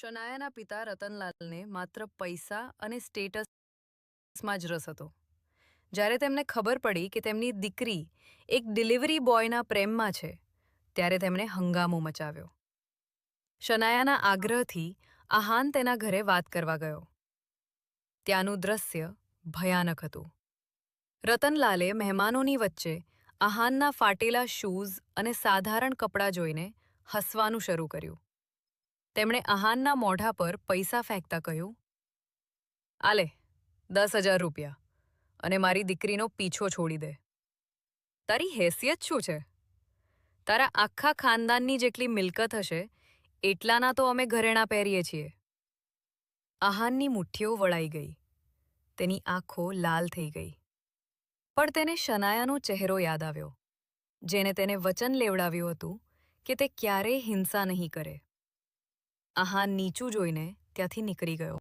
શનાયાના પિતા રતનલાલને માત્ર પૈસા અને સ્ટેટસમાં જ રસ હતો. જ્યારે તેમને ખબર પડી કે તેમની દીકરી એક ડિલિવરી બોયના પ્રેમમાં છે, ત્યારે તેમણે હંગામો મચાવ્યો. શનાયાના આગ્રહથી આહાન તેના ઘરે વાત કરવા ગયો. ત્યાંનું દ્રશ્ય ભયાનક હતું. રતનલાલે મહેમાનોની વચ્ચે આહાનના ફાટેલા શૂઝ અને સાધારણ કપડાં જોઈને હસવાનું શરૂ કર્યું. તેમણે આહાનના મોઢા પર પૈસા ફેંકતા કહ્યું, "આલે, 10,000 રૂપિયા, અને મારી દીકરીનો પીછો છોડી દે. તારી હેસિયત શું છે? તારા આખા ખાનદાનની જેટલી મિલકત હશે એટલાના તો અમે ઘરેણાં પહેરીએ છીએ." આહાનની મુઠ્ઠીઓ વળાઈ ગઈ. તેની આંખો લાલ થઈ ગઈ. પણ તેને શનાયાનો ચહેરો યાદ આવ્યો, જેને તેને વચન લેવડાવ્યું હતું કે તે ક્યારેય હિંસા નહીં કરે. આહાન નીચું જોઈને ત્યાંથી નીકળી ગયો.